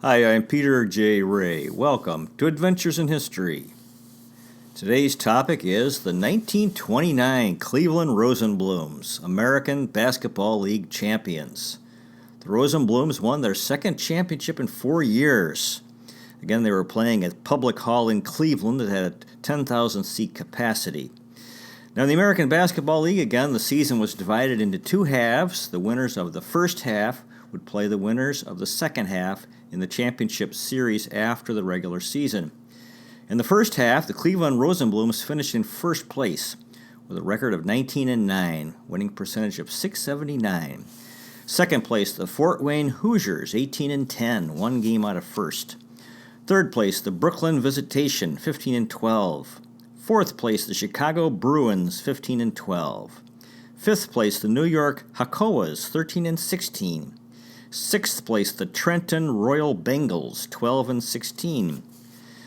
Hi, I'm Peter J. Ray. Welcome to Adventures in History. Today's topic is the 1929 Cleveland Rosenblums, American Basketball League champions. The Rosenblums won their second championship in 4 years. Again, they were playing at Public Hall in Cleveland that had a 10,000 seat capacity. Now, in the American Basketball League, again, the season was divided into two halves. The winners of the first half would play the winners of the second half in the championship series after the regular season. In the first half, the Cleveland Rosenblums finished in first place with a record of 19-9, winning percentage of .679. Second place, the Fort Wayne Hoosiers, 18-10, one game out of first. Third place, the Brooklyn Visitation, 15-12. Fourth place, the Chicago Bruins, 15-12. Fifth place, the New York Hakoas, 13-16. Sixth place, the Trenton Royal Bengals, 12-16.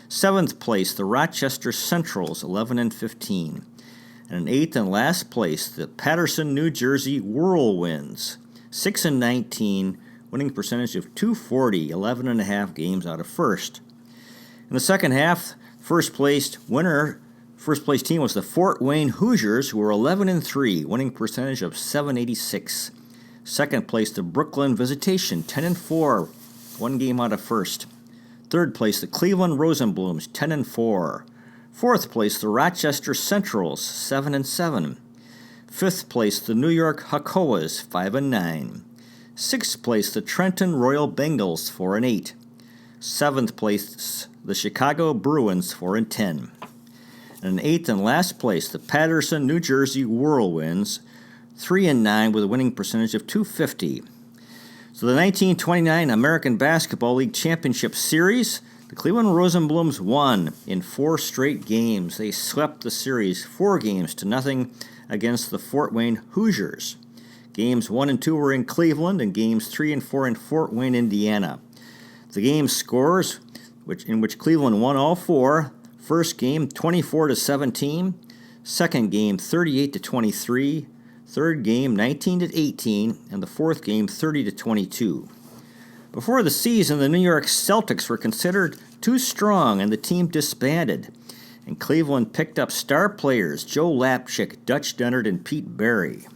Seventh place, the Rochester Centrals, 11-15. And in eighth and last place, the Paterson, New Jersey Whirlwinds, 6-19, winning percentage of .240, 11.5 games out of first. In the second half, first place team was the Fort Wayne Hoosiers, who were 11-3, winning percentage of .786. Second place, the Brooklyn Visitation, 10-4, one game out of first. Third place, the Cleveland Rosenblums, 10-4. Fourth place, the Rochester Centrals, 7-7. Fifth place, the New York Hakoas, 5-9. Sixth place, the Trenton Royal Bengals, 4-8. Seventh place, the Chicago Bruins, 4-10. And in eighth and last place, the Paterson, New Jersey Whirlwinds, 3-9 with a winning percentage of .250. So the 1929 American Basketball League Championship Series, the Cleveland Rosenblums won in 4 straight games. They swept the series 4-0 against the Fort Wayne Hoosiers. Games 1 and 2 were in Cleveland, and games 3 and 4 in Fort Wayne, Indiana. The game scores, in which Cleveland won all 4. First game 24-17, second game 38-23, third game 19-18, and the fourth game 30-22. Before the season, the New York Celtics were considered too strong and the team disbanded, and Cleveland picked up star players Joe Lapchick, Dutch Dennard, and Pete Barry.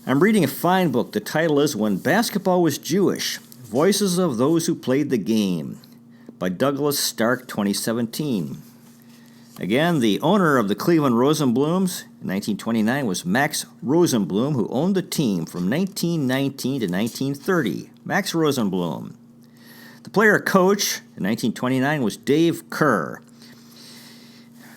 I'm reading a fine book. The title is When Basketball Was Jewish, Voices of Those Who Played the Game, by Douglas Stark, 2017. Again, the owner of the Cleveland Rosenblums in 1929 was Max Rosenblum, who owned the team from 1919 to 1930. Max Rosenblum. The player-coach in 1929 was Dave Kerr.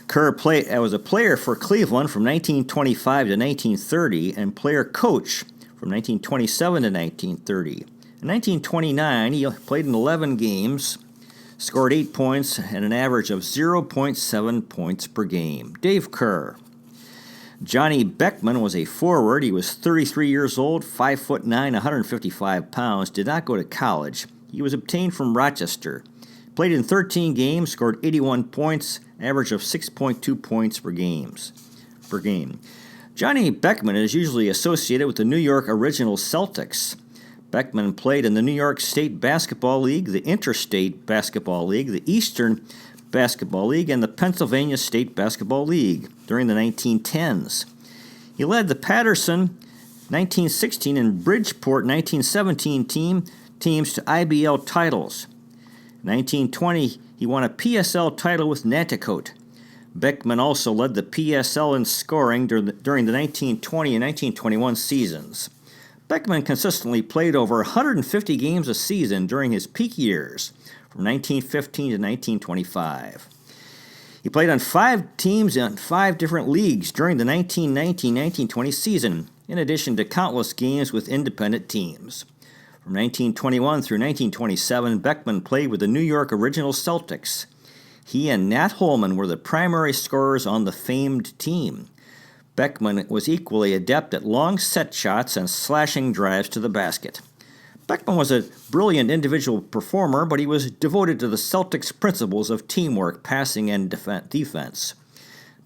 Kerr was a player for Cleveland from 1925 to 1930 and player-coach from 1927 to 1930. In 1929, he played in 11 games, scored 8 points, and an average of 0.7 points per game. Dave Kerr. Johnny Beckman was a forward. He was 33 years old, 5'9", 155 pounds, did not go to college. He was obtained from Rochester. Played in 13 games, scored 81 points, average of 6.2 points per game. Johnny Beckman is usually associated with the New York Original Celtics. Beckman played in the New York State Basketball League, the Interstate Basketball League, the Eastern Basketball League, and the Pennsylvania State Basketball League during the 1910s. He led the Paterson 1916 and Bridgeport 1917 teams to IBL titles. In 1920, he won a PSL title with Nanticoke. Beckman also led the PSL in scoring during the 1920 and 1921 seasons. Beckman consistently played over 150 games a season during his peak years, from 1915 to 1925. He played on 5 teams in 5 different leagues during the 1919-1920 season, in addition to countless games with independent teams. From 1921 through 1927, Beckman played with the New York Original Celtics. He and Nat Holman were the primary scorers on the famed team. Beckman was equally adept at long set shots and slashing drives to the basket. Beckman was a brilliant individual performer, but he was devoted to the Celtics' principles of teamwork, passing, and defense.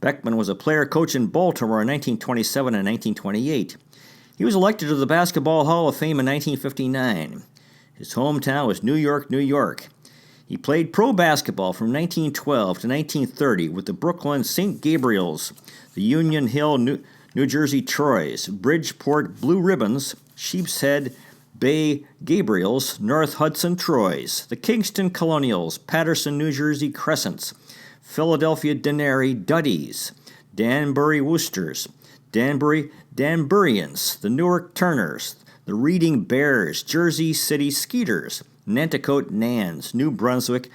Beckman was a player-coach in Baltimore in 1927 and 1928. He was elected to the Basketball Hall of Fame in 1959. His hometown was New York, New York. He played pro basketball from 1912 to 1930 with the Brooklyn St. Gabriels, the Union Hill, New Jersey Troys, Bridgeport Blue Ribbons, Sheepshead Bay Gabriels, North Hudson Troys, the Kingston Colonials, Patterson, New Jersey Crescents, Philadelphia Denary Duddies, Danbury Woosters, Danburyans, the Newark Turners, the Reading Bears, Jersey City Skeeters, Nanticoke Nans, New Brunswick,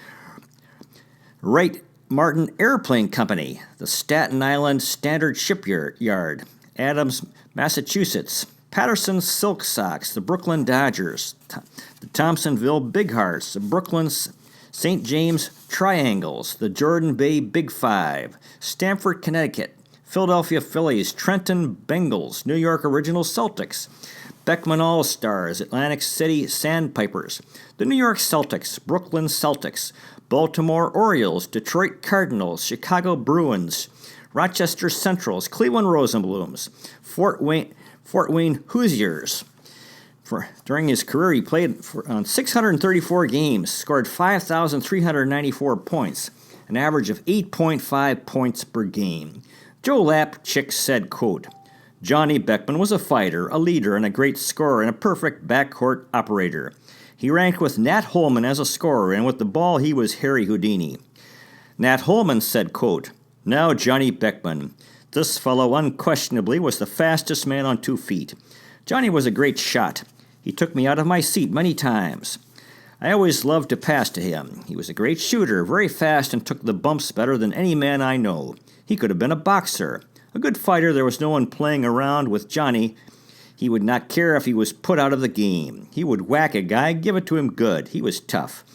Wright Martin Airplane Company, the Staten Island Standard Shipyard, Adams, Massachusetts, Patterson Silk Sox, the Brooklyn Dodgers, the Thompsonville Big Hearts, the Brooklyn St. James Triangles, the Jordan Bay Big Five, Stamford, Connecticut, Philadelphia Phillies, Trenton Bengals, New York Original Celtics, Beckman All-Stars, Atlantic City Sandpipers, the New York Celtics, Brooklyn Celtics, Baltimore Orioles, Detroit Cardinals, Chicago Bruins, Rochester Centrals, Cleveland Rosenblums, Fort Wayne Hoosiers. During his career, he played on 634 games, scored 5,394 points, an average of 8.5 points per game. Joe Lapchick said, quote, "Johnny Beckman was a fighter, a leader, and a great scorer, and a perfect backcourt operator. He ranked with Nat Holman as a scorer, and with the ball he was Harry Houdini." Nat Holman said, quote, "Now Johnny Beckman. This fellow unquestionably was the fastest man on 2 feet. Johnny was a great shot. He took me out of my seat many times. I always loved to pass to him. He was a great shooter, very fast, and took the bumps better than any man I know. He could have been a boxer. A good fighter, there was no one playing around with Johnny. He would not care if he was put out of the game. He would whack a guy, give it to him good. He was tough.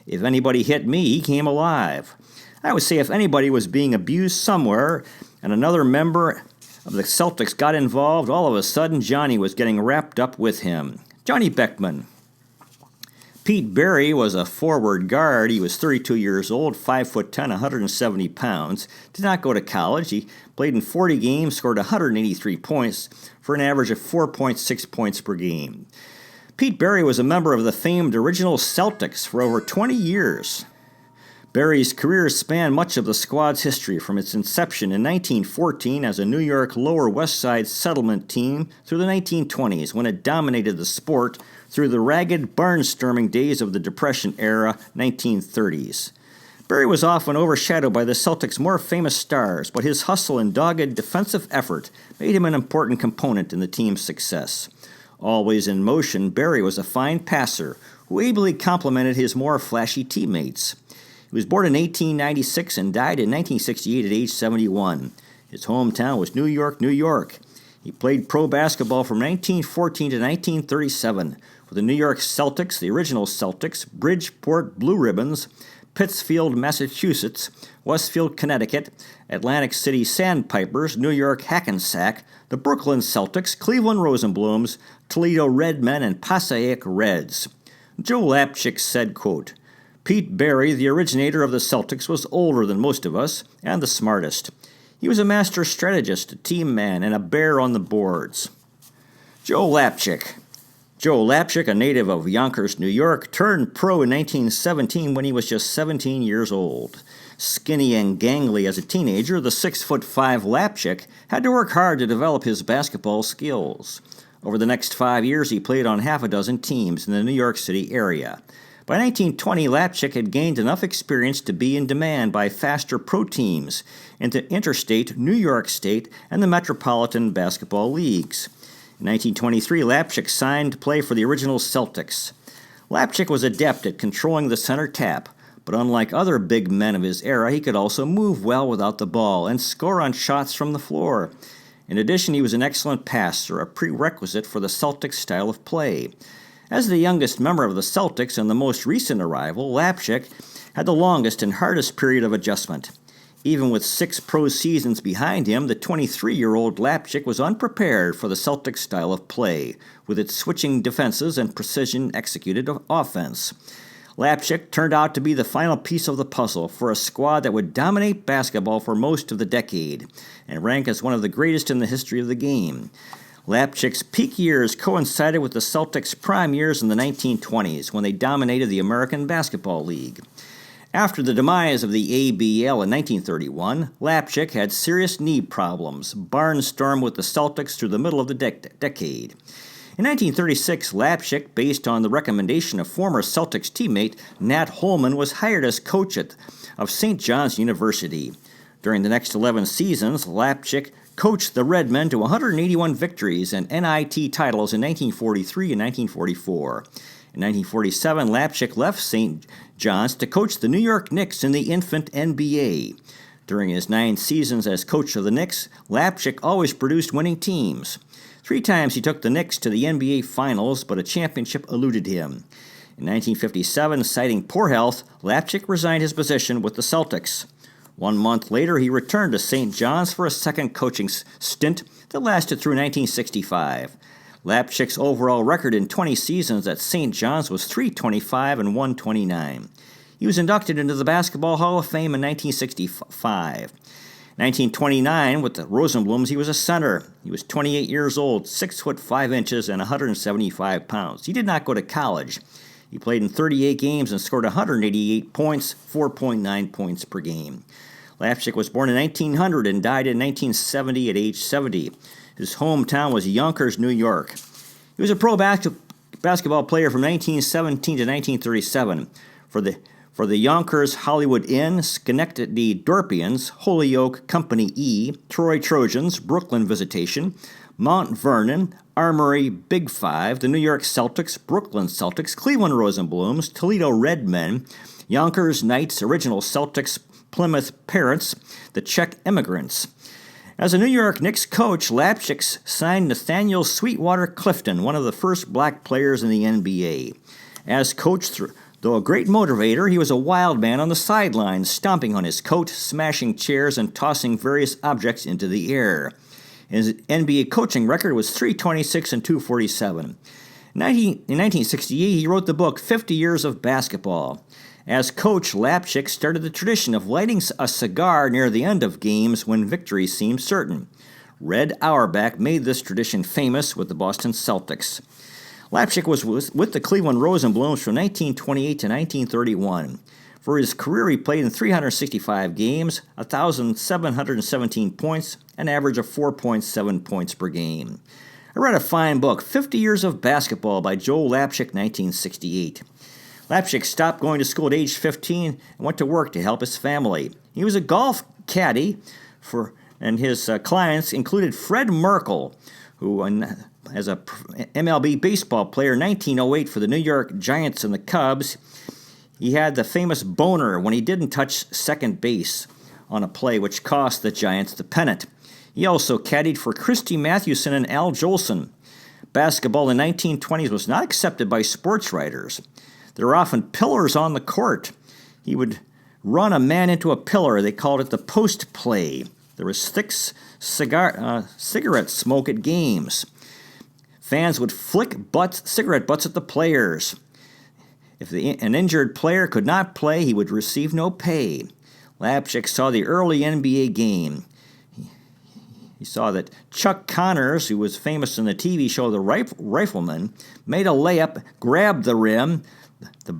If anybody hit me, he came alive. I would say if anybody was being abused somewhere and another member of the Celtics got involved, all of a sudden Johnny was getting wrapped up with him." Johnny Beckman. Pete Berry was a forward guard. He was 32 years old, 5'10", 170 pounds. Did not go to college. He played in 40 games, scored 183 points for an average of 4.6 points per game. Pete Berry was a member of the famed original Celtics for over 20 years. Berry's career spanned much of the squad's history from its inception in 1914 as a New York Lower West Side settlement team through the 1920s, when it dominated the sport, through the ragged, barnstorming days of the Depression-era 1930s. Berry was often overshadowed by the Celtics' more famous stars, but his hustle and dogged defensive effort made him an important component in the team's success. Always in motion, Berry was a fine passer who ably complemented his more flashy teammates. He was born in 1896 and died in 1968 at age 71. His hometown was New York, New York. He played pro basketball from 1914 to 1937 with the New York Celtics, the original Celtics, Bridgeport Blue Ribbons, Pittsfield, Massachusetts, Westfield, Connecticut, Atlantic City Sandpipers, New York Hackensack, the Brooklyn Celtics, Cleveland Rosenblums, Toledo Redmen, and Passaic Reds. Joe Lapchick said, quote, "Pete Berry, the originator of the Celtics, was older than most of us and the smartest. He was a master strategist, a team man, and a bear on the boards." Joe Lapchick. Joe Lapchick, a native of Yonkers, New York, turned pro in 1917 when he was just 17 years old. Skinny and gangly as a teenager, the 6'5" Lapchick had to work hard to develop his basketball skills. Over the next 5 years, he played on half a dozen teams in the New York City area. By 1920, Lapchick had gained enough experience to be in demand by faster pro teams in the interstate, New York State, and the Metropolitan Basketball Leagues. In 1923, Lapchick signed to play for the original Celtics. Lapchick was adept at controlling the center tap, but unlike other big men of his era, he could also move well without the ball and score on shots from the floor. In addition, he was an excellent passer, a prerequisite for the Celtics' style of play. As the youngest member of the Celtics and the most recent arrival, Lapchick had the longest and hardest period of adjustment. Even with 6 pro seasons behind him, the 23-year-old Lapchick was unprepared for the Celtics' style of play, with its switching defenses and precision-executed offense. Lapchick turned out to be the final piece of the puzzle for a squad that would dominate basketball for most of the decade and rank as one of the greatest in the history of the game. Lapchick's peak years coincided with the Celtics' prime years in the 1920s, when they dominated the American Basketball League. After the demise of the ABL in 1931, Lapchick had serious knee problems, barnstormed with the Celtics through the middle of the decade. In 1936, Lapchick, based on the recommendation of former Celtics teammate Nat Holman, was hired as coach of St. John's University. During the next 11 seasons, Lapchick coached the Redmen to 181 victories and NIT titles in 1943 and 1944. In 1947, Lapchick left St. John's to coach the New York Knicks in the infant NBA. During his 9 seasons as coach of the Knicks, Lapchick always produced winning teams. 3 times he took the Knicks to the NBA Finals, but a championship eluded him. In 1957, citing poor health, Lapchick resigned his position with the Celtics. 1 month later, he returned to St. John's for a second coaching stint that lasted through 1965. Lapchick's overall record in 20 seasons at St. John's was .325 and .129. He was inducted into the Basketball Hall of Fame in 1965. 1929, with the Rosenblums, he was a center. He was 28 years old, 6 foot 5 inches, and 175 pounds. He did not go to college. He played in 38 games and scored 188 points, 4.9 points per game. Lapchick was born in 1900 and died in 1970 at age 70. His hometown was Yonkers, New York. He was a pro basketball player from 1917 to 1937 for the Yonkers Hollywood Inn, Schenectady Dorpians, Holyoke Company E, Troy Trojans, Brooklyn Visitation, Mount Vernon, Armory Big Five, the New York Celtics, Brooklyn Celtics, Cleveland Rosenblums, Toledo Redmen, Yonkers Knights, Original Celtics, Plymouth Parents, the Czech Immigrants. As a New York Knicks coach, Lapchick signed Nathaniel Sweetwater Clifton, one of the first black players in the NBA. As coach, though a great motivator, he was a wild man on the sidelines, stomping on his coat, smashing chairs, and tossing various objects into the air. His NBA coaching record was .326 and .247. In 1968, he wrote the book 50 Years of Basketball. As coach, Lapchick started the tradition of lighting a cigar near the end of games when victory seemed certain. Red Auerbach made this tradition famous with the Boston Celtics. Lapchick was with the Cleveland Rosenblums from 1928 to 1931. For his career, he played in 365 games, 1,717 points, an average of 4.7 points per game. I read a fine book, 50 Years of Basketball by Joe Lapchick, 1968. Lapchick stopped going to school at age 15 and went to work to help his family. He was a golf caddy and his clients included Fred Merkle, who, as a MLB baseball player in 1908 for the New York Giants and the Cubs, he had the famous boner when he didn't touch second base on a play which cost the Giants the pennant. He also caddied for Christy Mathewson and Al Jolson. Basketball in the 1920s was not accepted by sports writers. There were often pillars on the court. He would run a man into a pillar. They called it the post play. There was thick cigarette smoke at games. Fans would flick cigarette butts at the players. If an injured player could not play, he would receive no pay. Lapchick saw the early NBA game. He saw that Chuck Connors, who was famous in the TV show The Rifleman, made a layup, grabbed the rim. The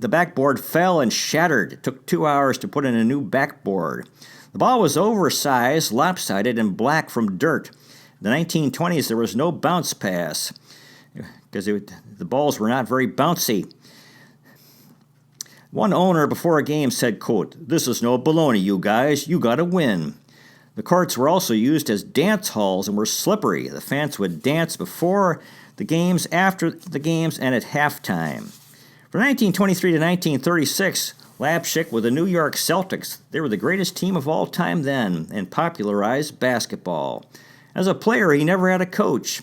backboard fell and shattered. It took 2 hours to put in a new backboard. The ball was oversized, lopsided, and black from dirt. In the 1920s, there was no bounce pass because the balls were not very bouncy. One owner before a game said, quote, "This is no baloney, you guys. You got to win." The courts were also used as dance halls and were slippery. The fans would dance before the games, after the games, and at halftime. From 1923 to 1936, Lapchick with the New York Celtics, they were the greatest team of all time then and popularized basketball. As a player, he never had a coach.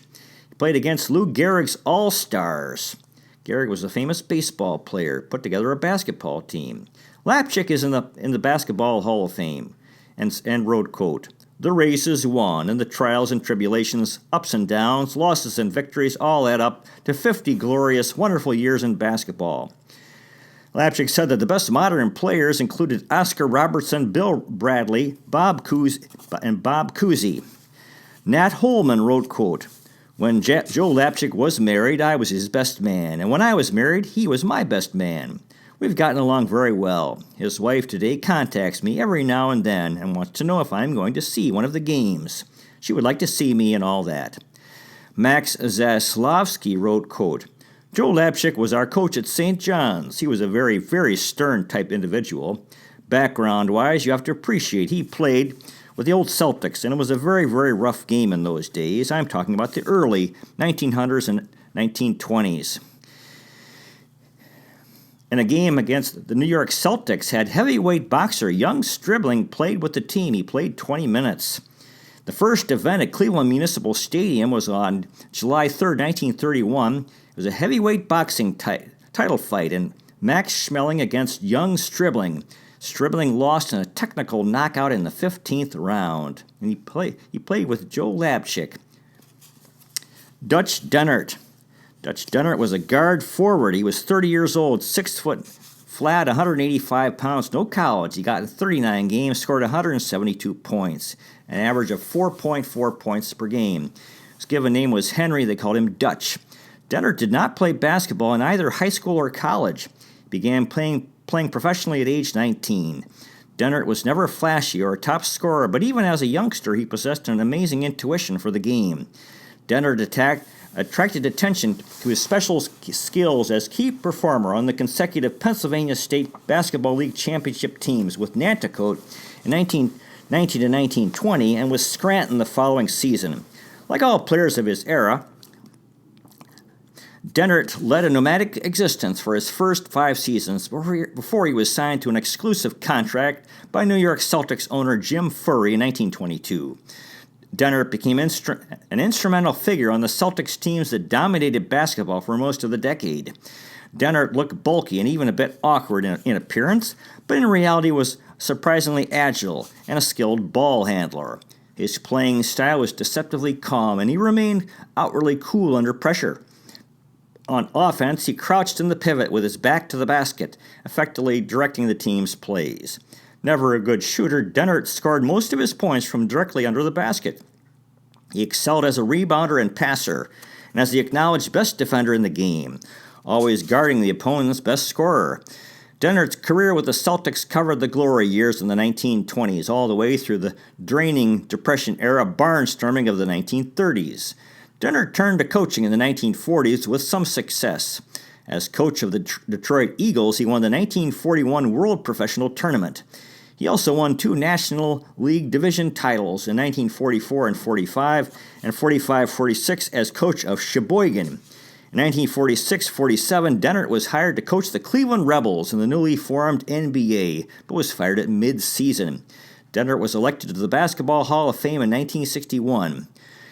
He played against Lou Gehrig's All-Stars. Gehrig was a famous baseball player, put together a basketball team. Lapchick is in the Basketball Hall of Fame and wrote, quote, "The race is won, and the trials and tribulations, ups and downs, losses and victories all add up to 50 glorious, wonderful years in basketball." Lapchick said that the best modern players included Oscar Robertson, Bill Bradley, Bob Cousy. Nat Holman wrote, quote, "When Joe Lapchick was married, I was his best man, and when I was married, he was my best man. We've gotten along very well. His wife today contacts me every now and then and wants to know if I'm going to see one of the games. She would like to see me and all that." Max Zaslavsky wrote, quote, "Joe Lapchick was our coach at St. John's. He was a very, very stern type individual. Background-wise, you have to appreciate he played with the old Celtics, and it was a very, very rough game in those days. I'm talking about the early 1900s and 1920s. In a game against the New York Celtics, had heavyweight boxer Young Stribling played with the team. He played 20 minutes. The first event at Cleveland Municipal Stadium was on July 3rd, 1931. It was a heavyweight boxing title fight, and Max Schmeling against Young Stribling. Stribling lost in a technical knockout in the 15th round, and he played with Joe Lapchick. Dutch Dennert. Dutch Dennert was a guard forward. He was 30 years old, 6 foot flat, 185 pounds, no college. He got in 39 games, scored 172 points, an average of 4.4 points per game. His given name was Henry. They called him Dutch. Dennert did not play basketball in either high school or college. He began playing professionally at age 19. Dennert was never flashy or a top scorer, but even as a youngster, he possessed an amazing intuition for the game. Dennert attracted attention to his special skills as key performer on the consecutive Pennsylvania State Basketball League championship teams with Nanticoke in 1919 to 1920 and with Scranton the following season. Like all players of his era, Dennert led a nomadic existence for his first 5 seasons before he was signed to an exclusive contract by New York Celtics owner Jim Furry in 1922. Dennert became an instrumental figure on the Celtics teams that dominated basketball for most of the decade. Dennert looked bulky and even a bit awkward in appearance, but in reality was surprisingly agile and a skilled ball handler. His playing style was deceptively calm, and he remained outwardly cool under pressure. On offense, he crouched in the pivot with his back to the basket, effectively directing the team's plays. Never a good shooter, Dennert scored most of his points from directly under the basket. He excelled as a rebounder and passer, and as the acknowledged best defender in the game, always guarding the opponent's best scorer. Dennert's career with the Celtics covered the glory years in the 1920s all the way through the draining Depression-era barnstorming of the 1930s. Dennert turned to coaching in the 1940s with some success. As coach of the Detroit Eagles, he won the 1941 World Professional Tournament. He also won 2 National League Division titles in 1944 and 45, and 45-46 as coach of Sheboygan. In 1946-47, Dennert was hired to coach the Cleveland Rebels in the newly formed NBA, but was fired at mid-season. Dennert was elected to the Basketball Hall of Fame in 1961.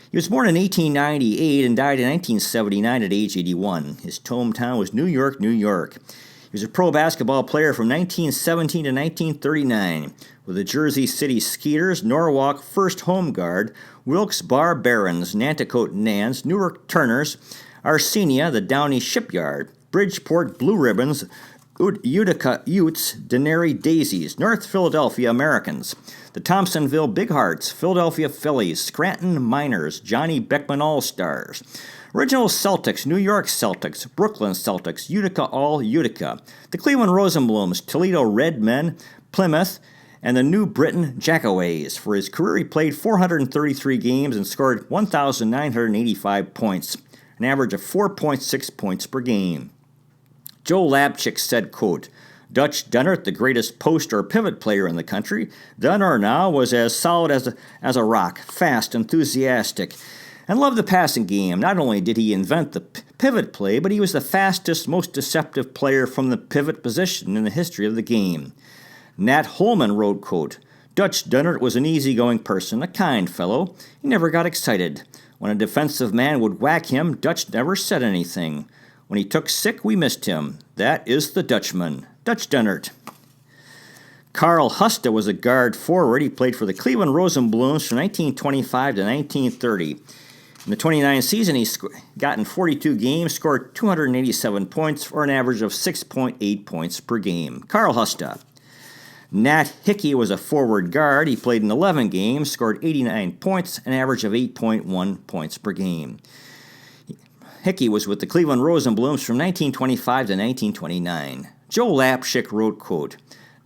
He was born in 1898 and died in 1979 at age 81. His hometown was New York, New York. He was a pro basketball player from 1917 to 1939 with the Jersey City Skeeters, Norwalk First Home Guard, Wilkes-Barre Barons, Nanticoke Nans, Newark Turners, Arsenia, the Downey Shipyard, Bridgeport Blue Ribbons, Utica Utes, Denary Daisies, North Philadelphia Americans, the Thompsonville Big Hearts, Philadelphia Phillies, Scranton Miners, Johnny Beckman All-Stars, Original Celtics, New York Celtics, Brooklyn Celtics, Utica All Utica, the Cleveland Rosenblums, Toledo Red Men, Plymouth, and the New Britain Jackaways. For his career, he played 433 games and scored 1,985 points, an average of 4.6 points per game. Joe Lapchick said, quote, "Dutch Dennert, the greatest post or pivot player in the country, then or now, was as solid as a rock, fast, enthusiastic, and loved the passing game. Not only did he invent the pivot play, but he was the fastest, most deceptive player from the pivot position in the history of the game." Nat Holman wrote, quote, "Dutch Dennert was an easygoing person, a kind fellow. He never got excited. When a defensive man would whack him, Dutch never said anything. When he took sick, we missed him. That is the Dutchman, Dutch Dennert." Carl Husta was a guard forward. He played for the Cleveland Rosenblums from 1925 to 1930. In the 29 season, he got in 42 games, scored 287 points for an average of 6.8 points per game. Carl Husta. Nat Hickey was a forward guard. He played in 11 games, scored 89 points, an average of 8.1 points per game. Hickey was with the Cleveland Rosenblums from 1925 to 1929. Joe Lapchick wrote, quote,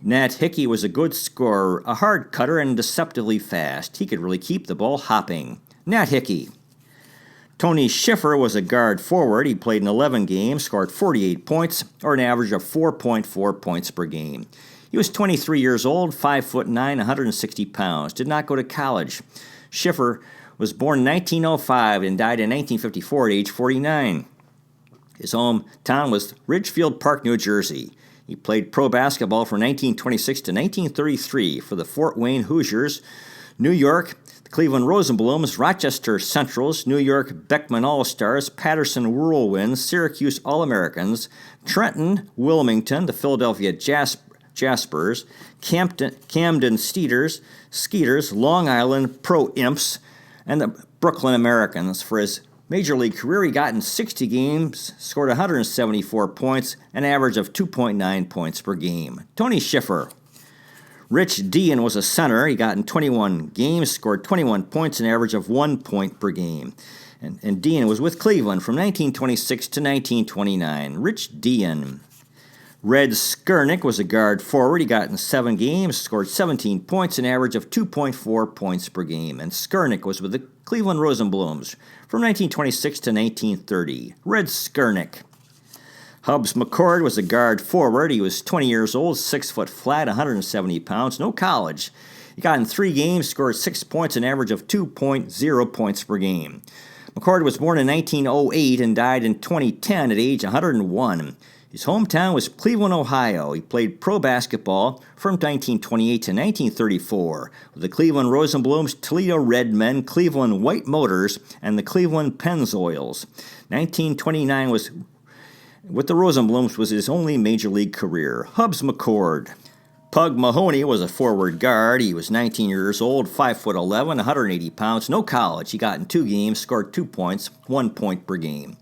Nat Hickey was a good scorer, a hard cutter, and deceptively fast. He could really keep the ball hopping. Nat Hickey. Tony Schiffer was a guard forward. He played in 11 games, scored 48 points, or an average of 4.4 points per game. He was 23 years old, 5'9", 160 pounds, did not go to college. Schiffer was born in 1905 and died in 1954 at age 49. His hometown was Ridgefield Park, New Jersey. He played pro basketball from 1926 to 1933 for the Fort Wayne Hoosiers, New York, the Cleveland Rosenblums, Rochester Centrals, New York Beckman All-Stars, Patterson Whirlwinds, Syracuse All-Americans, Trenton, Wilmington, the Philadelphia Jaspers, Camden Skeeters, Long Island Pro Imps, and the Brooklyn Americans. For his major league career, he got in 60 games, scored 174 points, an average of 2.9 points per game. Tony Schiffer. Rich Dean was a center. He got in 21 games, scored 21 points, an average of 1 point per game. And Dean was with Cleveland from 1926 to 1929. Rich Dean. Red Skurnick was a guard forward. He got in 7 games, scored 17 points, an average of 2.4 points per game. And Skurnick was with the Cleveland Rosenblums from 1926 to 1930. Red Skurnick. Hubbs McCord was a guard forward. He was 20 years old, 6 foot flat, 170 pounds, no college. He got in 3 games, scored 6 points, an average of 2.0 points per game. McCord was born in 1908 and died in 2010 at age 101. His hometown was Cleveland, Ohio. He played pro basketball from 1928 to 1934 with the Cleveland Rosenblums, Toledo Redmen, Cleveland White Motors, and the Cleveland Pennzoils. 1929 was with the Rosenblums was his only major league career. Hubbs McCord. Pug Mahoney was a forward guard. He was 19 years old, 5'11", 180 pounds, no college. He got in 2 games, scored 2 points, 1 point per game.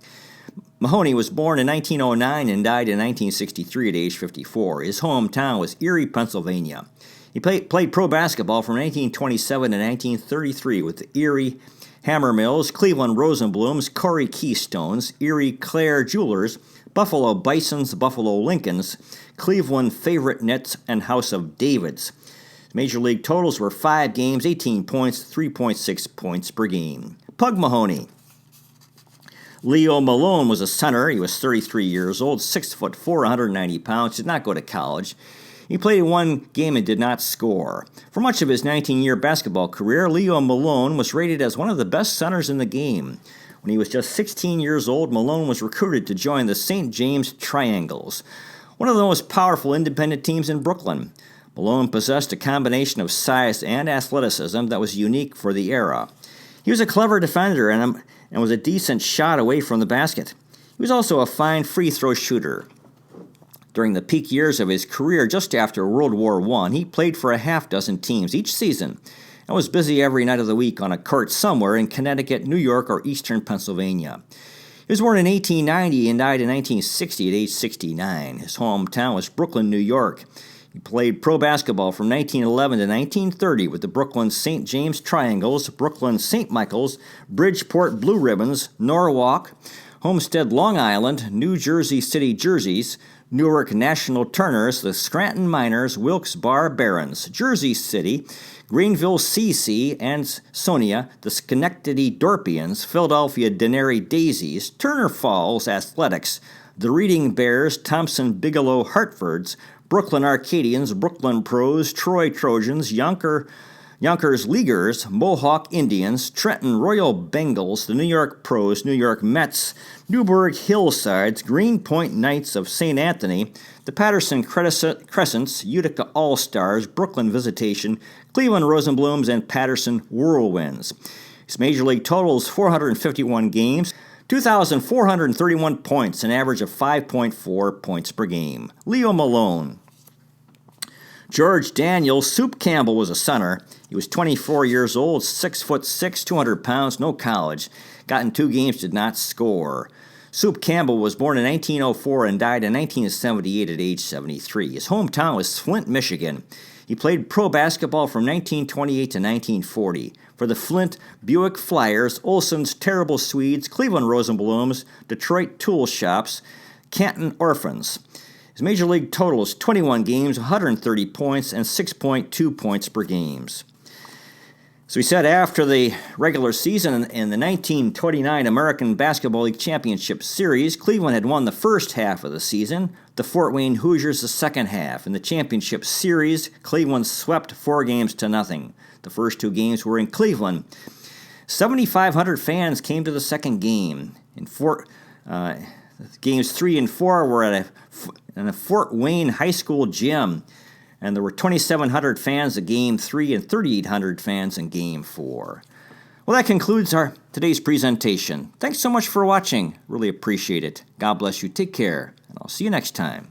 Mahoney was born in 1909 and died in 1963 at age 54. His hometown was Erie, Pennsylvania. He played pro basketball from 1927 to 1933 with the Erie Hammer Mills, Cleveland Rosenblums, Corey Keystones, Erie Clare Jewelers, Buffalo Bisons, Buffalo Lincolns, Cleveland Favorite Nets, and House of Davids. Major league totals were 5 games, 18 points, 3.6 points per game. Pug Mahoney. Leo Malone was a center. He was 33 years old, 6'4", 190 pounds, did not go to college. He played in 1 game and did not score. For much of his 19-year basketball career, Leo Malone was rated as one of the best centers in the game. When he was just 16 years old, Malone was recruited to join the St. James Triangles, one of the most powerful independent teams in Brooklyn. Malone possessed a combination of size and athleticism that was unique for the era. He was a clever defender and was a decent shot away from the basket. He was also a fine free throw shooter. During the peak years of his career, just after World War I, he played for a half-dozen teams each season and was busy every night of the week on a court somewhere in Connecticut, New York, or eastern Pennsylvania. He was born in 1890 and died in 1960 at age 69. His hometown was Brooklyn, New York. He played pro basketball from 1911 to 1930 with the Brooklyn St. James Triangles, Brooklyn St. Michael's, Bridgeport Blue Ribbons, Norwalk, Homestead Long Island, New Jersey City Jerseys, Newark National Turners, the Scranton Miners, Wilkes-Barre Barons, Jersey City, Greenville CC and Sonia, the Schenectady Dorpians, Philadelphia Denary Daisies, Turner Falls Athletics, the Reading Bears, Thompson Bigelow Hartfords, Brooklyn Arcadians, Brooklyn Pros, Troy Trojans, Yonkers Leaguers, Mohawk Indians, Trenton Royal Bengals, the New York Pros, New York Mets, Newburgh Hillsides, Greenpoint Knights of St. Anthony, the Patterson Crescents, Utica All-Stars, Brooklyn Visitation, Cleveland Rosenblums, and Patterson Whirlwinds. His major league totals 451 games, 2,431 points, an average of 5.4 points per game. Leo Malone. George Daniel Soup Campbell was a center. He was 24 years old, 6'6", 200 pounds, no college. Got in 2 games, did not score. Soup Campbell was born in 1904 and died in 1978 at age 73. His hometown was Flint, Michigan. He played pro basketball from 1928 to 1940 for the Flint Buick Flyers, Olson's Terrible Swedes, Cleveland Rosenblums, Detroit Tool Shops, Canton Orphans. His major league total is 21 games, 130 points, and 6.2 points per game. So he said after the regular season in the 1929 American Basketball League Championship Series, Cleveland had won the first half of the season, the Fort Wayne Hoosiers the second half. In the championship series, Cleveland swept 4-0. The first 2 games were in Cleveland. 7,500 fans came to the second game. Games 3 and 4 were at a Fort Wayne High School gym, and there were 2,700 fans in Game 3 and 3,800 fans in Game 4. Well, that concludes today's presentation. Thanks so much for watching. Really appreciate it. God bless you. Take care, and I'll see you next time.